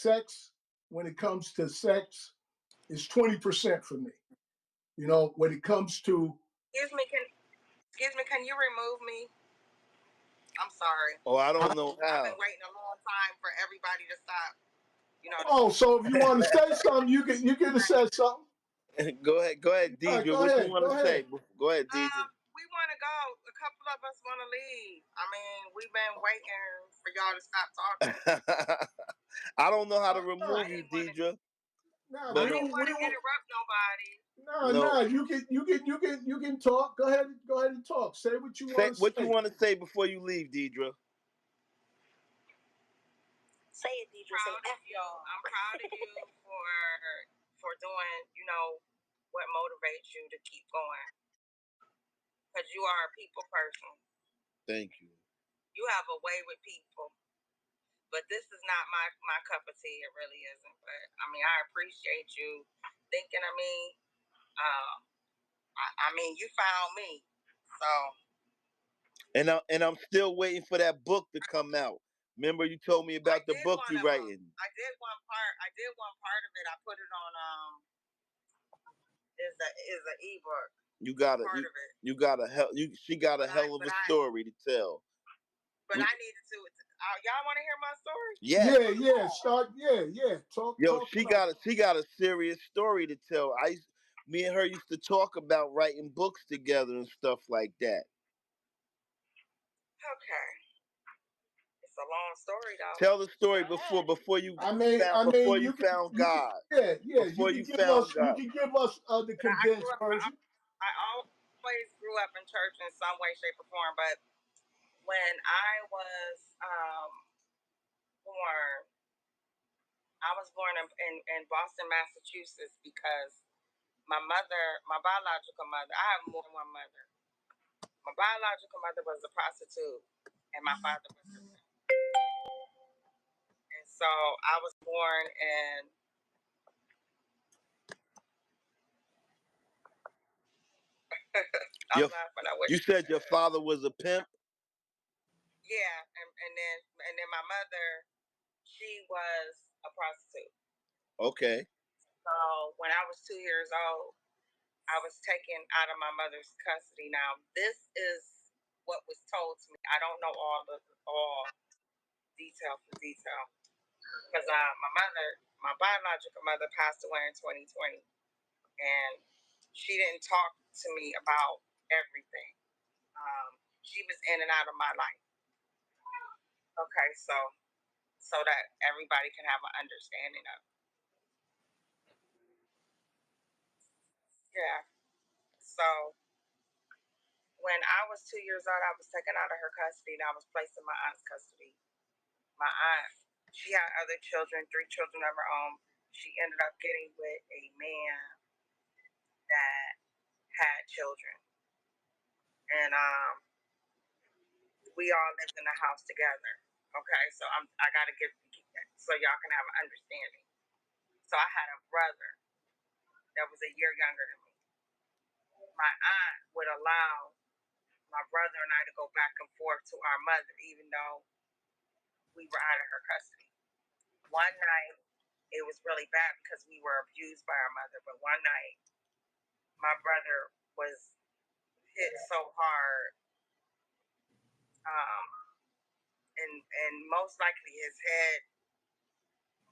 sex, when it comes to sex, is 20% for me. You know, when it comes to excuse me, can you remove me? I'm sorry. Oh, I don't know I've how. been waiting a long time for everybody to stop. You know. Oh, so if you want to say something, you can say something. Go ahead, Deidre. Go What ahead, you want to say? Go ahead, Deidre. We want to go. A couple of us want to leave. I mean, we've been waiting for y'all to stop talking. I don't know how to remove you, Deidre. No, I didn't want to interrupt nobody. No, you can talk. Go ahead and talk. Say what you want to say. What you want to say before you leave, Deidre? Say it, Deidre. I'm proud of you for doing, you know, what motivates you to keep going. Because you are a people person. Thank you. You have a way with people. But this is not my cup of tea. It really isn't. But, I mean, I appreciate you thinking of me. I mean, you found me. So. And I'm still waiting for that book to come out. Remember, you told me about the book you're writing. I did one part of it. I put it on is an ebook. She got a hell of a story to tell. But I needed to. Y'all want to hear my story? Yeah. Talk. She got a serious story to tell. Me and her used to talk about writing books together and stuff like that. Okay. It's a long story, though. Tell the story before you found God. Before you found God. You can give us the condensed version. I always grew up in church in some way, shape, or form, but when I was born, I was born in Boston, Massachusetts, because my biological mother, I have more than one mother. My biological mother was a prostitute, and my father was a pimp. And so I was born in You said your father was a pimp? Yeah, and then my mother, she was a prostitute. Okay. So when I was 2 years old, I was taken out of my mother's custody. Now, this is what was told to me. I don't know all detail for detail, because my biological mother, passed away in 2020, and she didn't talk to me about everything. She was in and out of my life. Okay, so that everybody can have an understanding of. Yeah. So when I was 2 years old, I was taken out of her custody and I was placed in my aunt's custody. My aunt, she had other children, 3 children of her own. She ended up getting with a man that had children. And we all lived in the house together. Okay, so I gotta keep that so y'all can have an understanding. So I had a brother that was a year younger than me. My aunt would allow my brother and I to go back and forth to our mother, even though we were out of her custody. One night, it was really bad because we were abused by our mother. But one night, my brother was hit so hard, and most likely his head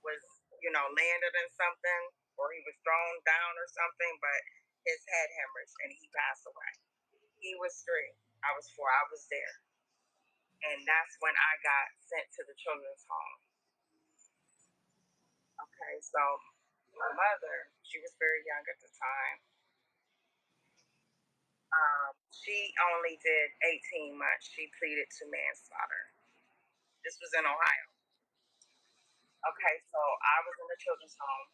was, landed in something, or he was thrown down or something, but his head hemorrhaged and he passed away. He was 3. I was 4. I was there. And that's when I got sent to the children's home. Okay, so my mother, she was very young at the time. She only did 18 months. She pleaded to manslaughter. This was in Ohio. Okay, so I was in the children's home.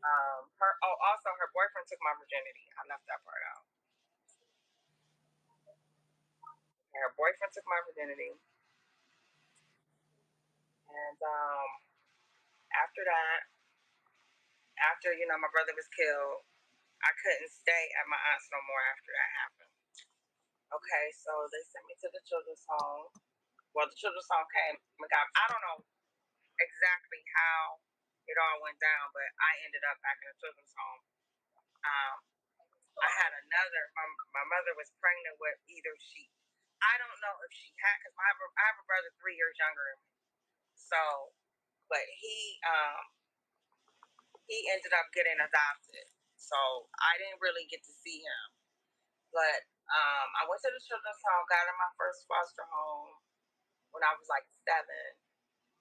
Also her boyfriend took my virginity. I left that part out. Her boyfriend took my virginity. And after that, my brother was killed, I couldn't stay at my aunt's no more after that happened. Okay, so they sent me to the children's home. Well, the children's home came. I don't know exactly how it all went down, but I ended up back in a children's home. I had my mother was pregnant with I don't know if she had, because I have a brother 3 years younger than me. So, but he ended up getting adopted. So I didn't really get to see him. But I went to the children's home, got in my first foster home when I was like 7.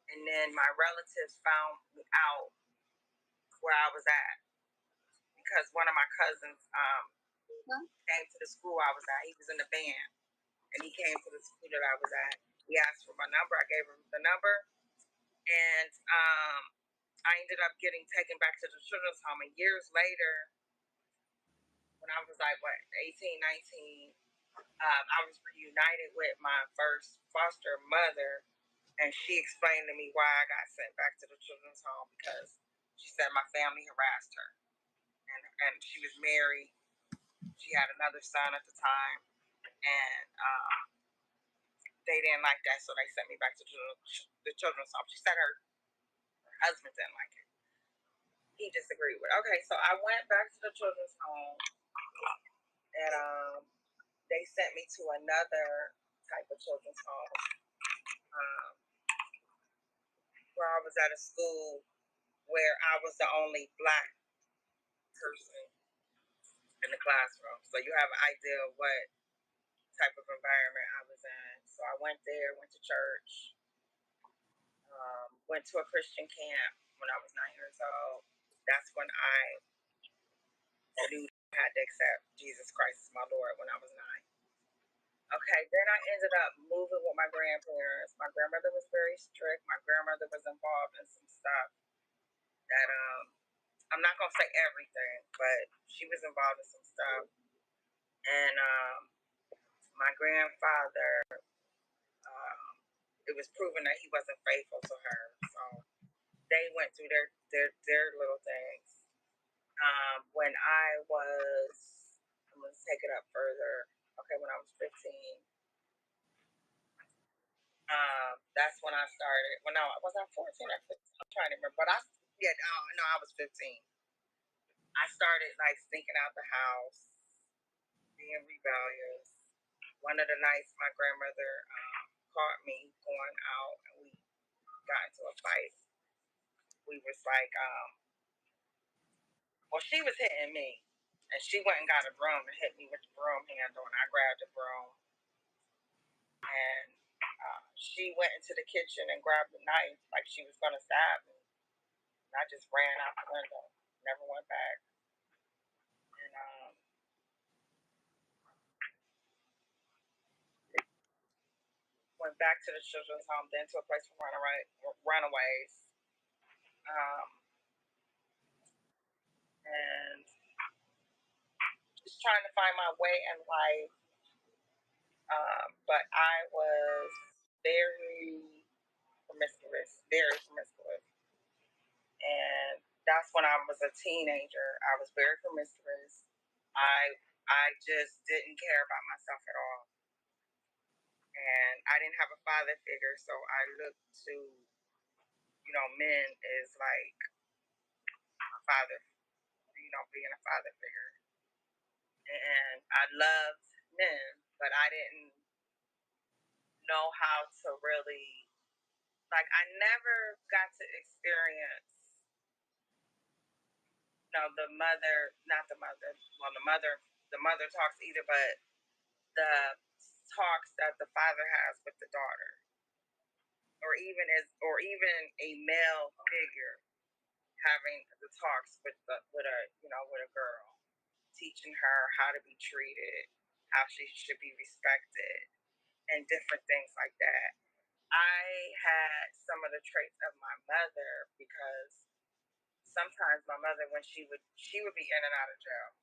And then my relatives found me out where I was at because one of my cousins came to the school I was at. He was in the band, and he came to the school that I was at. He asked for my number. I gave him the number, and I ended up getting taken back to the children's home. And years later, when I was like, 18, 19, I was reunited with my first foster mother, and she explained to me why I got sent back to the children's home, because she said my family harassed her, and she was married. She had another son at the time, and they didn't like that, so they sent me back to the children's home. She said her husband didn't like it. He disagreed with it. Okay, so I went back to the children's home, and they sent me to another type of children's home, where I was at a school where I was the only Black person in the classroom. So you have an idea of what type of environment I was in. So I went there, went to church, went to a Christian camp when I was 9 years old. That's when I knew I had to accept Jesus Christ as my Lord when I was 9. Okay, then I ended up moving with my grandparents. My grandmother was very strict. My grandmother was involved in some stuff that I'm not gonna say everything, but she was involved in some stuff. And my grandfather, it was proven that he wasn't faithful to her. So they went through their little things. When I'm gonna take it up further. Okay, when I was 15, that's when I started. Well, no, was I 14 or 15? I'm trying to remember. But I was 15. I started like sneaking out the house, being rebellious. One of the nights, my grandmother caught me going out, and we got into a fight. We was like, she was hitting me, and she went and got a broom and hit me with the broom handle, and I grabbed the broom, and she went into the kitchen and grabbed the knife like she was gonna stab me. And I just ran out the window, never went back, and went back to the children's home, then to a place for runaways, and just trying to find my way in life. But I was very promiscuous, and that's when I was a teenager. I was very promiscuous. I just didn't care about myself at all, and I didn't have a father figure, so I looked to men as like a father, being a father figure, and I loved men, but I didn't know how to really, like, I never got to experience, the mother, not the mother, well, the mother talks either, but the talks that the father has with the daughter, or even a male figure having the talks with a girl, teaching her how to be treated, how she should be respected, and different things like that. I had some of the traits of my mother, because sometimes my mother, when she would be in and out of jail,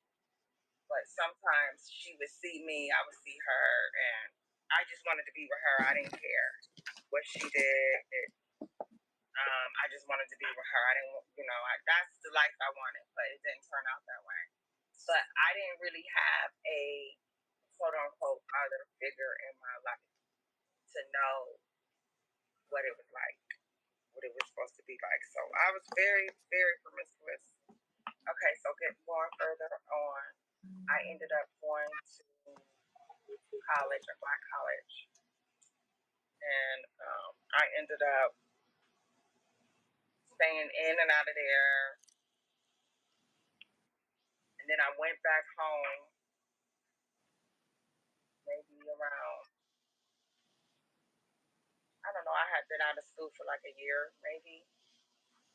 but sometimes she would see me, I would see her, and I just wanted to be with her. I didn't care what she did. I just wanted to be with her. I didn't, that's the life I wanted, but it didn't turn out that way. But I didn't really have a quote unquote father figure in my life to know what it was like. what it was supposed to be like. So I was very, very promiscuous. Okay, so going further on, I ended up going to college, a black college, and I ended up staying in and out of there. And then I went back home maybe around, I don't know, I had been out of school for like a year, maybe.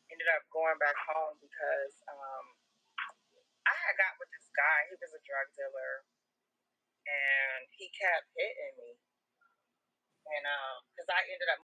Ended up going back home because I had got with this guy. He was a drug dealer, and he kept hitting me. And because I ended up